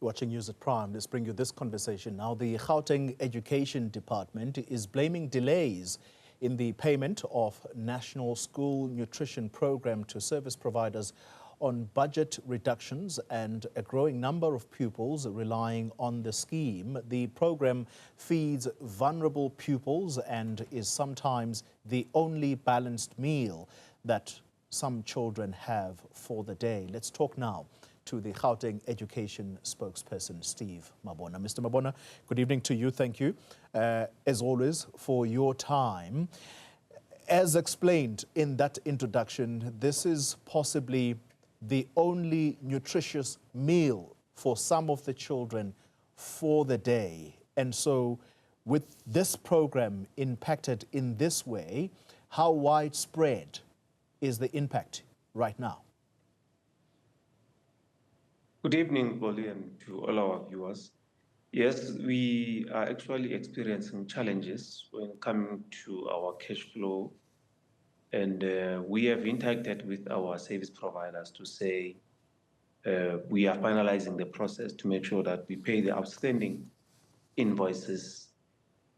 Watching News at Prime, let's bring you this conversation now. The Gauteng Education Department is blaming delays in the payment of National School Nutrition Program to service providers on budget reductions and a growing number of pupils relying on the scheme. The program feeds vulnerable pupils and is sometimes the only balanced meal that some children have for the day. Let's talk now to the Gauteng Education spokesperson, Steve Mabona. Mr. Mabona, good evening to you. Thank you, as always, for your time. As explained in that introduction, this is possibly the only nutritious meal for some of the children for the day. And so with this program impacted in this way, how widespread is the impact right now? Good evening, Bolly, and to all our viewers. Yes, we are actually experiencing challenges when coming to our cash flow, and we have interacted with our service providers to say we are finalizing the process to make sure that we pay the outstanding invoices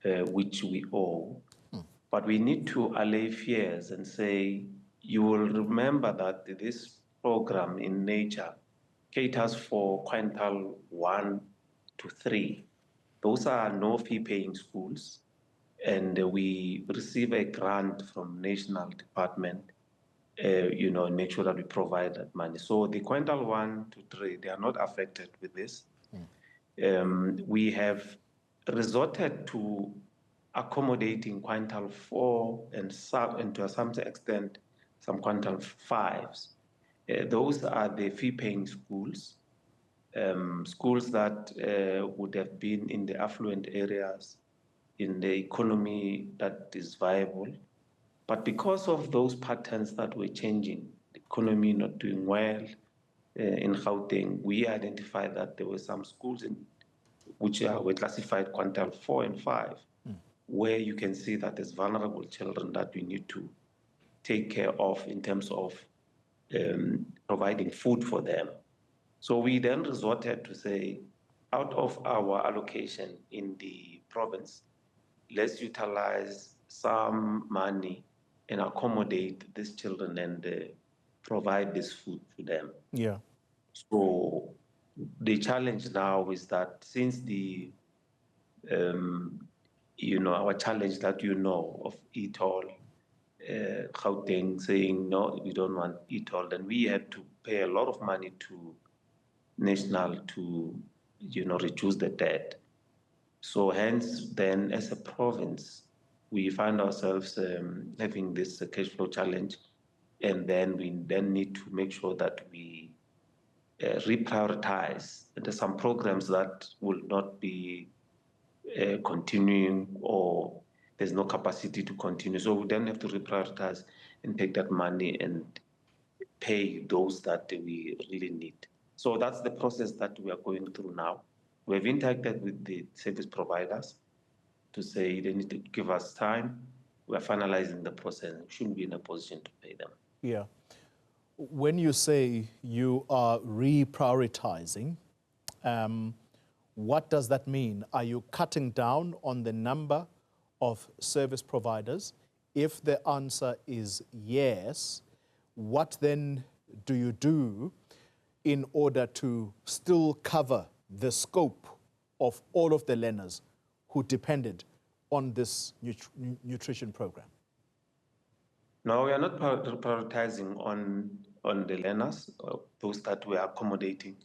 which we owe. But we need to allay fears and say, you will remember that this program in nature caters for quintile 1 to 3. Those are no fee paying schools, and we receive a grant from National Department, make sure that we provide that money. So the quintile 1 to 3, they are not affected with this. We have resorted to accommodating quintile 4 and to some extent some quintile 5s. Those are the fee-paying schools, schools that would have been in the affluent areas, in the economy that is viable. But because of those patterns that were changing, the economy not doing well in Gauteng, we identified that there were some schools which were classified quintile 4 and 5, where you can see that there's vulnerable children that we need to take care of in terms of providing food for them. So we then resorted to say, out of our allocation in the province, let's utilize some money and accommodate these children and provide this food to them. Yeah. So the challenge now is that since the, our challenge that of eat all, Gauteng saying, no, we don't want eat all, then we had to pay a lot of money to National to, reduce the debt. So hence, then, as a province, we find ourselves having this cash flow challenge, and then we need to make sure that we reprioritize. There's some programs that will not be continuing, or there's no capacity to continue. So we then have to reprioritize and take that money and pay those that we really need. So that's the process that we are going through now. We've interacted with the service providers to say they need to give us time. We are finalizing the process. We shouldn't be in a position to pay them. Yeah. When you say you are reprioritizing, what does that mean? Are you cutting down on the number of service providers? If the answer is yes, what then do you do in order to still cover the scope of all of the learners who depended on this nutrition program? No, we are not prioritizing on the learners, those that we are accommodating.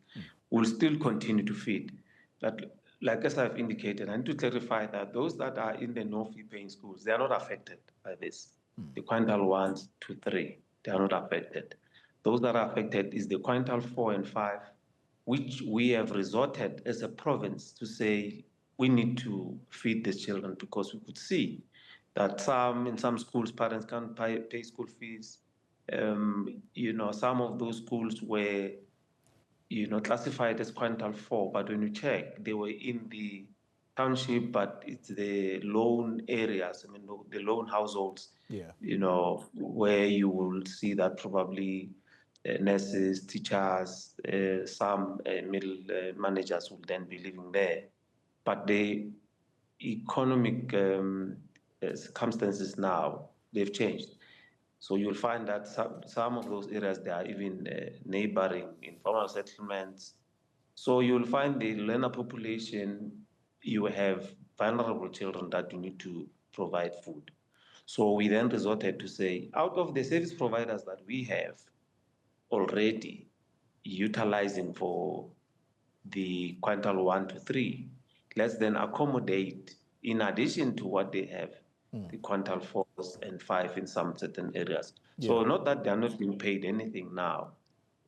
We'll still continue to feed. But like as I've indicated, I need to clarify that those that are in the no-fee paying schools, they are not affected by this. The quintile 1 to 3, they are not affected. Those that are affected is the quintile 4 and 5, which we have resorted as a province to say we need to feed these children, because we could see that in some schools, parents can't pay school fees. Some of those schools were, classified as quintile 4, but when you check, they were in the township, but it's the lone areas, the lone households, where you will see that probably nurses, teachers, some middle managers will then be living there. But the economic circumstances now, they've changed. So you'll find that some of those areas, they are even neighboring informal settlements. So you'll find the learner population, you have vulnerable children that you need to provide food. So we then resorted to say, out of the service providers that we have already utilizing for the quintile 1 to 3, let's then accommodate, in addition to what they have, the quintile 4s and 5 in some certain areas. So not that they're not being paid anything now.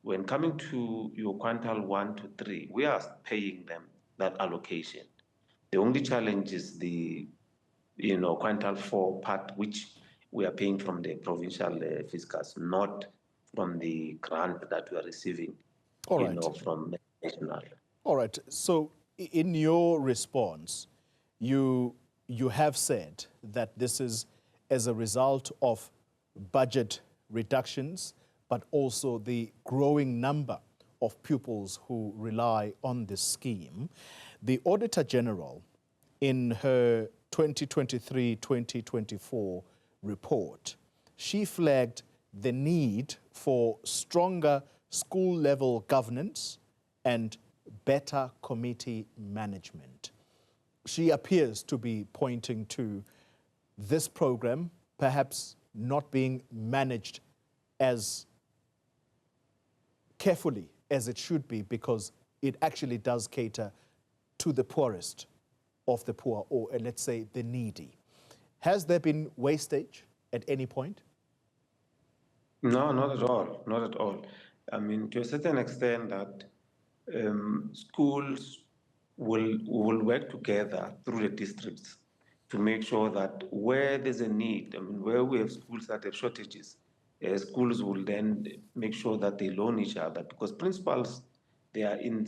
When coming to your quintile 1 to 3, we are paying them that allocation. The only challenge is the quintile 4 part, which we are paying from the provincial fiscus, not from the grant that we are receiving, from national. All right. So in your response, you have said that this is as a result of budget reductions, but also the growing number of pupils who rely on this scheme. The Auditor General, in her 2023-2024 report, she flagged the need for stronger school-level governance and better committee management. She appears to be pointing to this program perhaps not being managed as carefully as it should be, because it actually does cater to the poorest of the poor, or let's say the needy. Has there been wastage at any point? No, not at all. Not at all. I mean, to a certain extent, that schools will work together through the districts to make sure that where there's a need, I mean, where we have schools that have shortages, schools will then make sure that they loan each other, because principals, they are in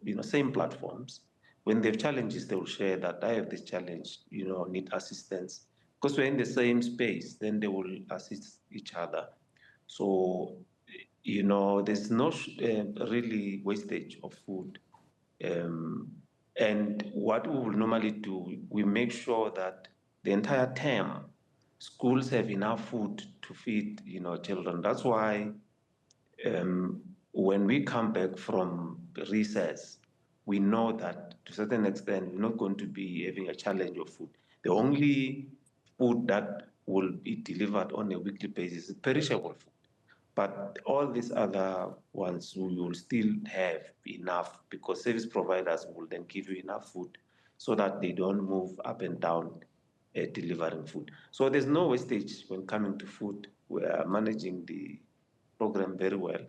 the same platforms. When they have challenges, they will share that I have this challenge, need assistance. Because we're in the same space, then they will assist each other. So, there's no really wastage of food. And what we will normally do, we make sure that the entire term, schools have enough food to feed, children. That's why when we come back from recess, we know that to a certain extent, we're not going to be having a challenge of food. The only food that will be delivered on a weekly basis is perishable food. But all these other ones, we will still have enough, because service providers will then give you enough food so that they don't move up and down delivering food. So there's no wastage when coming to food. We are managing the program very well.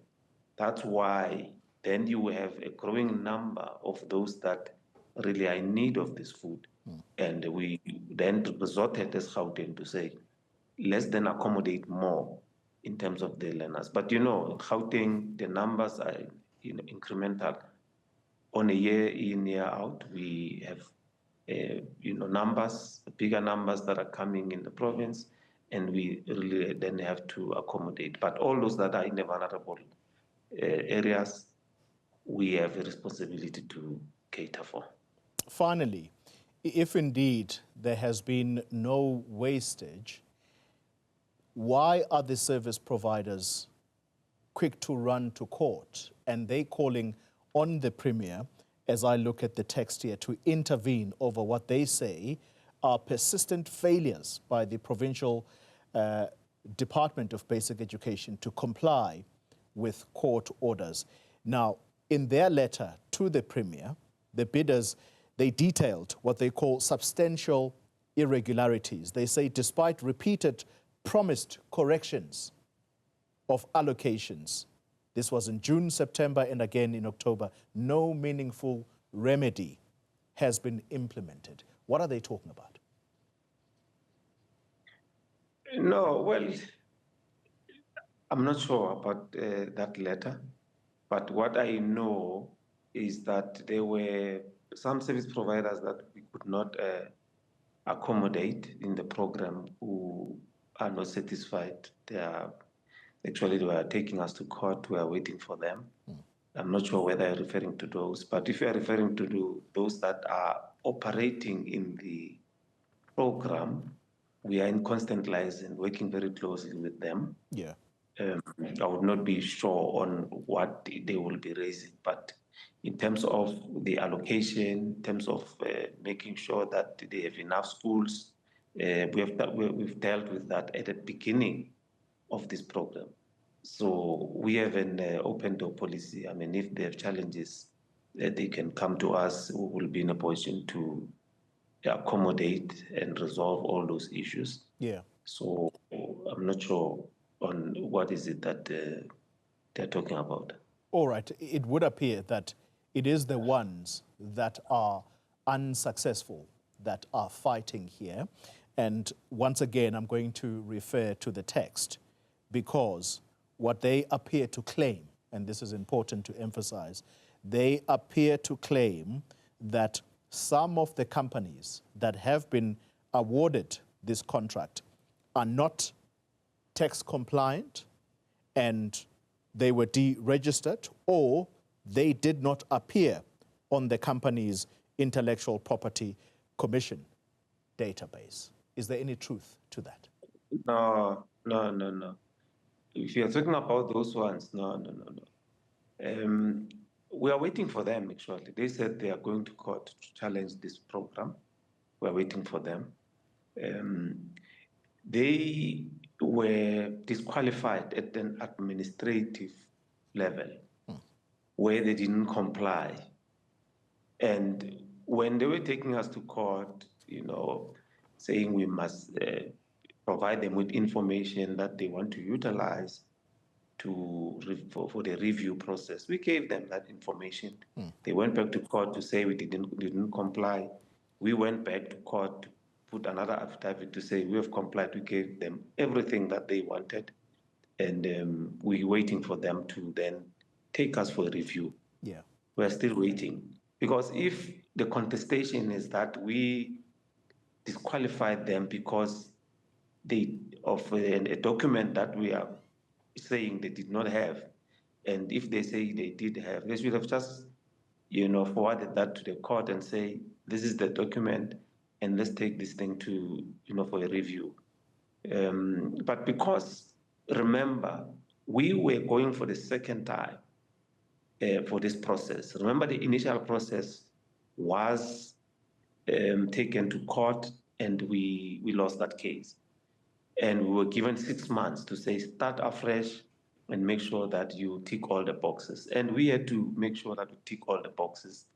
That's why then you have a growing number of those that really are in need of this food. And we then resorted as Gauteng to say, let's then accommodate more in terms of the learners. But Gauteng, the numbers are incremental. On a year in, year out, we have numbers, bigger numbers that are coming in the province, and we really then have to accommodate. But all those that are in the vulnerable areas, we have a responsibility to cater for. Finally, if indeed there has been no wastage, why are the service providers quick to run to court? And they calling on the Premier, as I look at the text here, to intervene over what they say are persistent failures by the Provincial Department of Basic Education to comply with court orders. Now, in their letter to the Premier, the bidders, they detailed what they call substantial irregularities. They say despite repeated promised corrections of allocations, this was in June, September, and again in October, no meaningful remedy has been implemented. What are they talking about? No, well, I'm not sure about that letter, but what I know is that there were some service providers that we could not accommodate in the program who are not satisfied. Their Actually, they were taking us to court. We are waiting for them. I'm not sure whether you're referring to those, but if you're referring to those that are operating in the program, we are in constant liaison, working very closely with them. Yeah. I would not be sure on what they will be raising, but in terms of the allocation, in terms of making sure that they have enough schools, we've dealt with that at the beginning of this program. So we have an open door policy. I mean, if they have challenges, they can come to us. We will be in a position to accommodate and resolve all those issues. Yeah. So I'm not sure on what is it that they're talking about. All right. It would appear that it is the ones that are unsuccessful that are fighting here. And once again, I'm going to refer to the text because what they appear to claim, and this is important to emphasize, they appear to claim that some of the companies that have been awarded this contract are not tax compliant and they were deregistered or they did not appear on the company's intellectual property commission database. Is there any truth to that? No. If you're talking about those ones, no. We are waiting for them, actually. They said they are going to court to challenge this program. We're waiting for them. They were disqualified at an administrative level where they didn't comply. And when they were taking us to court, saying we must provide them with information that they want to utilize for the review process, we gave them that information. They went back to court to say we didn't comply. We went back to court to put another affidavit to say we have complied. We gave them everything that they wanted, and we're waiting for them to then take us for a review. Yeah, we're still waiting, because if the contestation is that we disqualified them because of a document that we are saying they did not have, and if they say they did have, they should have just forwarded that to the court and say this is the document and let's take this thing to for a review. But because, remember, we were going for the second time for this process. Remember, the initial process was taken to court and we lost that case. And we were given 6 months to say, start afresh and make sure that you tick all the boxes. And we had to make sure that we tick all the boxes.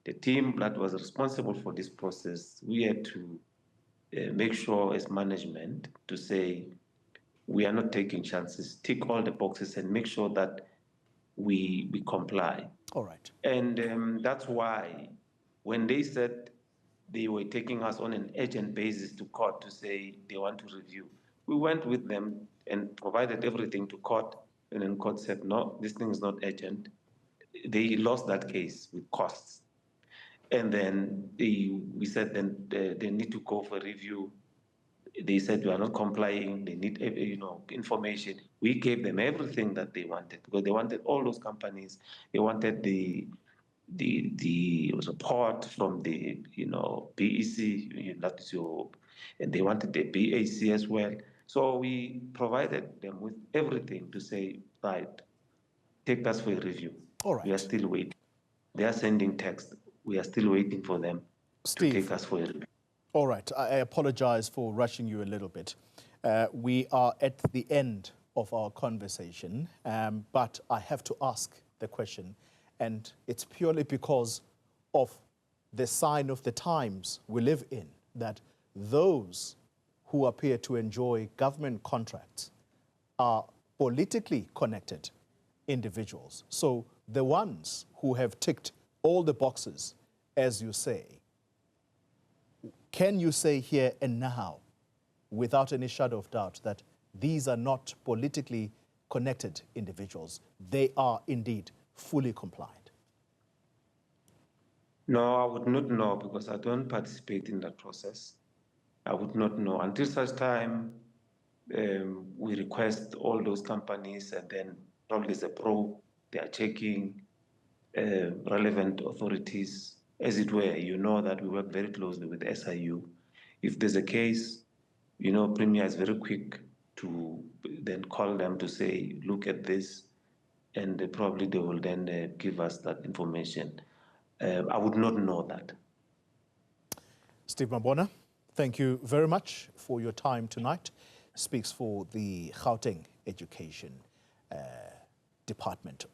The team that was responsible for this process, we had to make sure as management to say, we are not taking chances, tick all the boxes and make sure that we comply. All right. And that's why when they said they were taking us on an urgent basis to court to say they want to review, we went with them and provided everything to court, and then court said, no, this thing is not urgent. They lost that case with costs. And then we said then they need to go for review. They said we are not complying. They need information. We gave them everything that they wanted, because they wanted all those companies. They wanted the support from the BEC, and they wanted the BAC as well. So we provided them with everything to say, right, take us for a review. All right. We are still waiting. They are sending text. We are still waiting for them Steve, to take us for a review. All right. I apologize for rushing you a little bit. We are at the end of our conversation, but I have to ask the question, and it's purely because of the sign of the times we live in, that those who appear to enjoy government contracts are politically connected individuals. So the ones who have ticked all the boxes, as you say, can you say here and now, without any shadow of doubt, that these are not politically connected individuals? They are indeed fully compliant. No, I would not know, because I don't participate in that process. I would not know until such time we request all those companies, and then probably there's a probe. They are checking relevant authorities, as it were. You know that we work very closely with SIU. If there's a case, you know, Premier is very quick to then call them to say, look at this, and probably they will then give us that information. I would not know that. Steve Mabona, thank you very much for your time tonight. Speaks for the Gauteng Education Department.